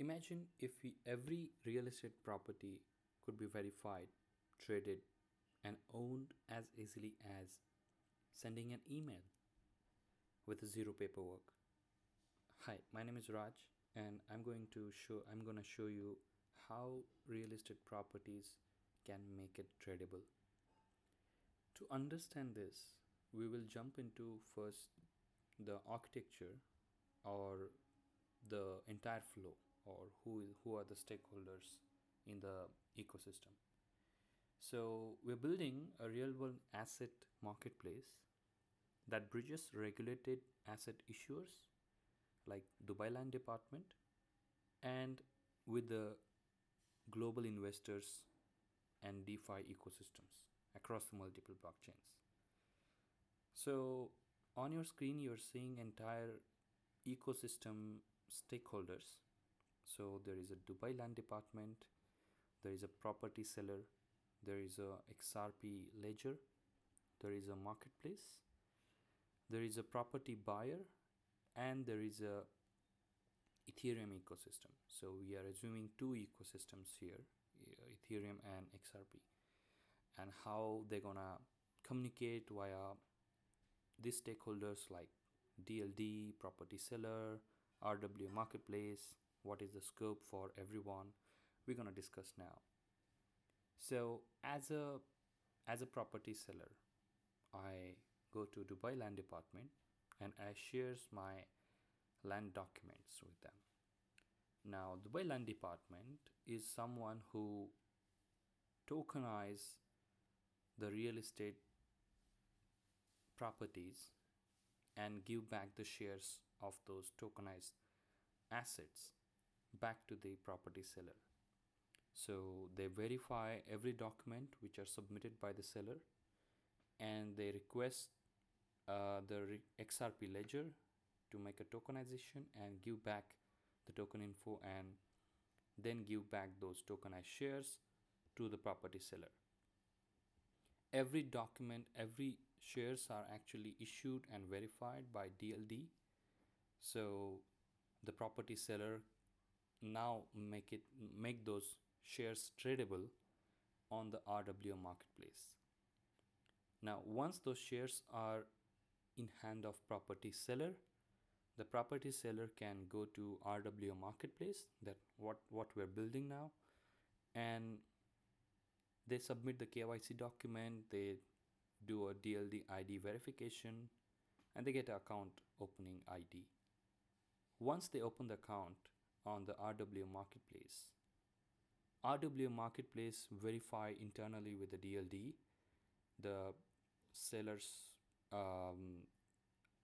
Imagine if every real estate property could be verified, traded, and owned as easily as sending an email with zero paperwork. Hi, my name is Raj, and I'm going to show you how real estate properties can make it tradable. To understand this, we will jump into first the architecture or the entire flow, or who are the stakeholders in the ecosystem. So we're building a real world asset marketplace that bridges regulated asset issuers like Dubai Land Department and with the global investors and DeFi ecosystems across multiple blockchains. So on your screen, you're seeing entire ecosystem stakeholders. So there is a Dubai Land Department, there is a property seller, there is a XRP ledger, there is a marketplace, there is a property buyer, and there is a Ethereum ecosystem. So we are assuming two ecosystems here, Ethereum and XRP, and how they're gonna communicate via these stakeholders like DLD, property seller, RWA marketplace. What is the scope for everyone? We're gonna discuss now. So as a property seller, I go to Dubai Land Department and I shares my land documents with them. Now, Dubai Land Department is someone who tokenize the real estate properties and give back the shares of those tokenized assets back to the property seller. So they verify every document which are submitted by the seller, and they request the XRP ledger to make a tokenization and give back the token info, and then give back those tokenized shares to the property seller. Every document, every shares are actually issued and verified by DLD. So the property seller now make those shares tradable on the RWA marketplace. Now, once those shares are in hand of property seller, the property seller can go to RWA marketplace, that what we're building now, and they submit the KYC document, they do a DLD ID verification, and they get an account opening ID. Once they open the account on the RWA marketplace, RWA marketplace verify internally with the DLD the seller's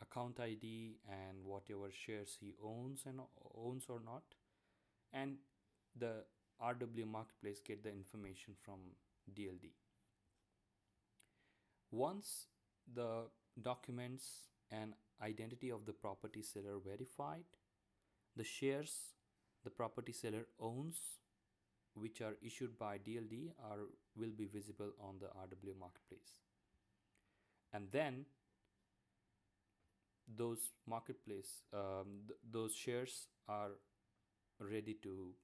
account ID and whatever shares he owns or not, and the RWA marketplace get the information from DLD. Once the documents and identity of the property seller verified, the shares the property seller owns, which are issued by DLD, will be visible on the RWA marketplace. And then those marketplace, those shares are ready to,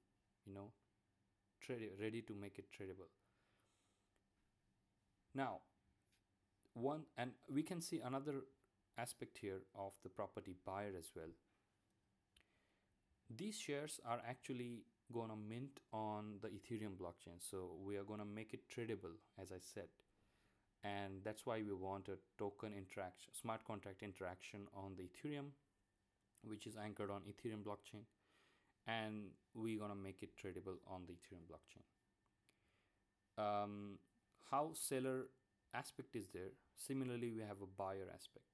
ready to make it tradable. Now, and we can see another aspect here of the property buyer as well. These shares are actually gonna mint on the Ethereum blockchain, so we are gonna make it tradable, as I said, and that's why we want a token interaction, smart contract interaction on the Ethereum, which is anchored on Ethereum blockchain, and we're gonna make it tradable on the Ethereum blockchain. How seller aspect is there? Similarly, we have a buyer aspect.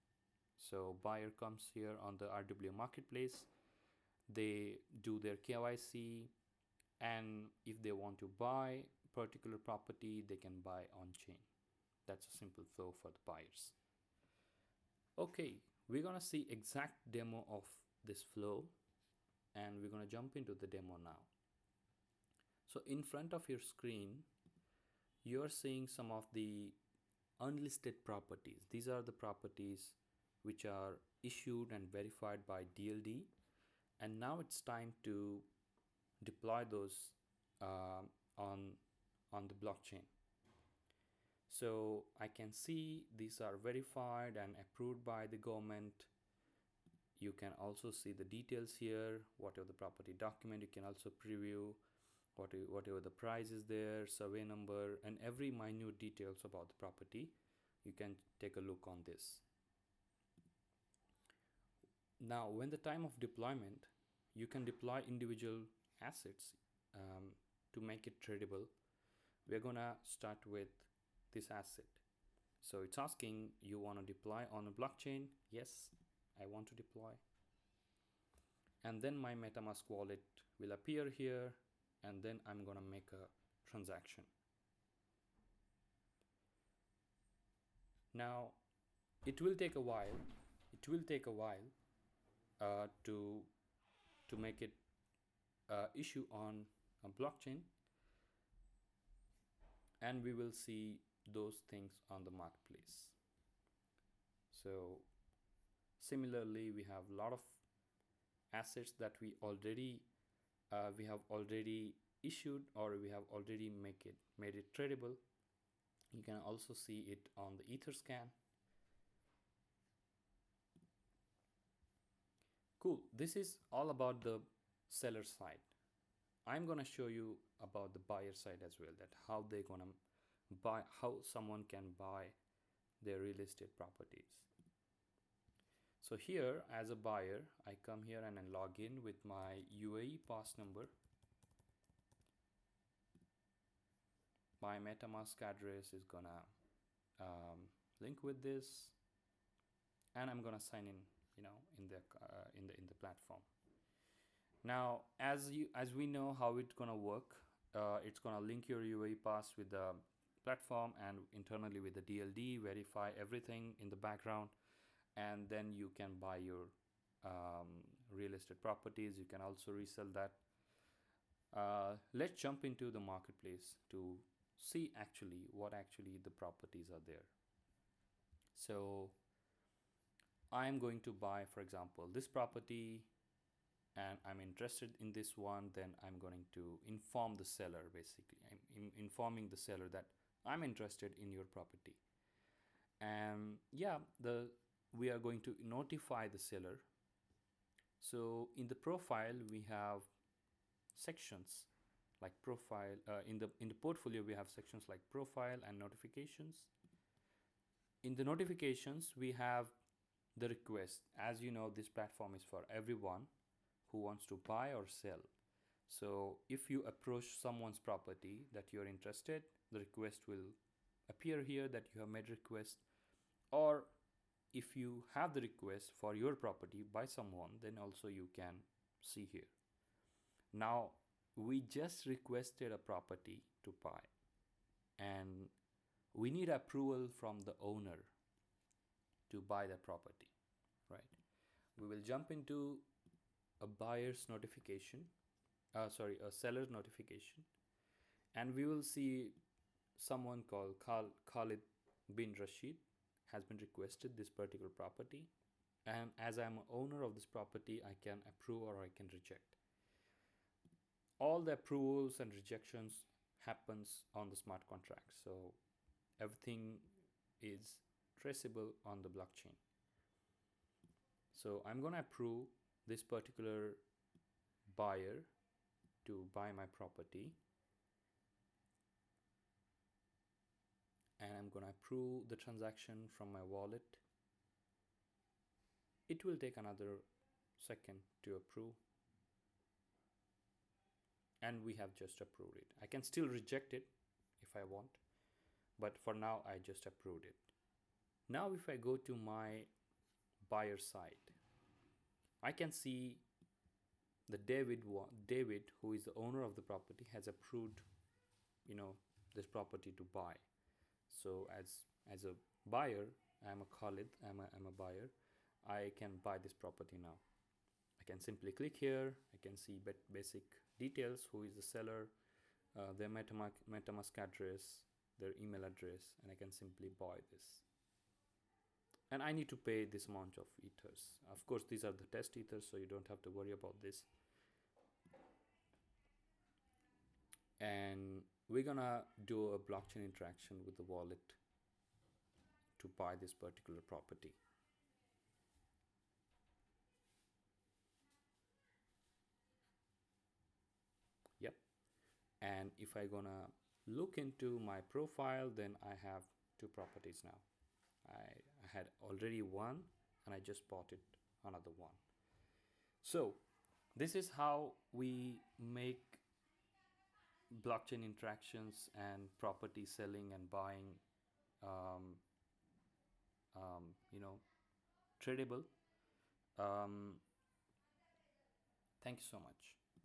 So buyer comes here on the RWA marketplace, they do their KYC, and if they want to buy particular property, they can buy on chain. That's a simple flow for the buyers. Okay, we're gonna see exact demo of this flow, and we're gonna jump into the demo now. So in front of your screen, you're seeing some of the unlisted properties. These are the properties which are issued and verified by DLD, and now it's time to deploy those on the blockchain. So I can see these are verified and approved by the government. You can also see the details here, whatever the property document. You can also preview whatever the price is there, survey number, and every minute details about the property. You can take a look on this. Now, when the time of deployment, you can deploy individual assets to make it tradable. We're gonna start with this asset. So it's asking, you want to deploy on a blockchain? Yes, I want to deploy. And then my MetaMask wallet will appear here, and then I'm gonna make a transaction. Now, it will take a while. It will take a while to make it issue on a blockchain, and we will see those things on the marketplace. So similarly, we have a lot of assets that we have already issued, or we have already made it tradable. You can also see it on the Etherscan. Cool. This is all about the seller side. I'm gonna show you about the buyer side as well, that how they're gonna buy, how someone can buy their real estate properties. So here, as a buyer, I come here and I log in with my UAE pass number. My MetaMask address is gonna link with this, and I'm gonna sign in, in the platform. Now, as we know how it's gonna work, it's gonna link your UAE pass with the platform and internally with the DLD, verify everything in the background, and then you can buy your real estate properties. You can also resell that. Let's jump into the marketplace to see what the properties are there. So I'm going to buy, for example, this property, and I'm interested in this one. Then I'm going to inform the seller. Basically, I'm informing the seller that I'm interested in your property, and we are going to notify the seller. So in the profile, we have sections like profile. In the portfolio, we have sections like profile and notifications. In the notifications, we have the request. As you know, this platform is for everyone who wants to buy or sell. So if you approach someone's property that you're interested, the request will appear here that you have made request. Or if you have the request for your property by someone, then also you can see here. Now, we just requested a property to buy, and we need approval from the owner to buy the property, right? We will jump into a buyer's notification, a seller's notification, and we will see someone called Khalid bin Rashid has been requested this particular property, and as I'm an owner of this property, I can approve or I can reject. All the approvals and rejections happens on the smart contract, so everything is traceable on the blockchain. So I'm going to approve this particular buyer to buy my property, and I'm going to approve the transaction from my wallet. It will take another second to approve, and we have just approved it. I can still reject it if I want, but for now I just approved it. Now if I go to my buyer side, I can see the David, who is the owner of the property, has approved this property to buy. So as a buyer, I'm a Khalid, I'm a buyer, I can buy this property now. I can simply click here. I can see basic details, who is the seller, their MetaMask address, their email address, and I can simply buy this. And I need to pay this amount of ethers. Of course, these are the test ethers, so you don't have to worry about this. and we're gonna do a blockchain interaction with the wallet to buy this particular property. Yep. And if I gonna look into my profile, then I have two properties now. I had already one and I just bought it another one. So this is how we make blockchain interactions and property selling and buying, um, you know, tradable. Um, Thank you so much.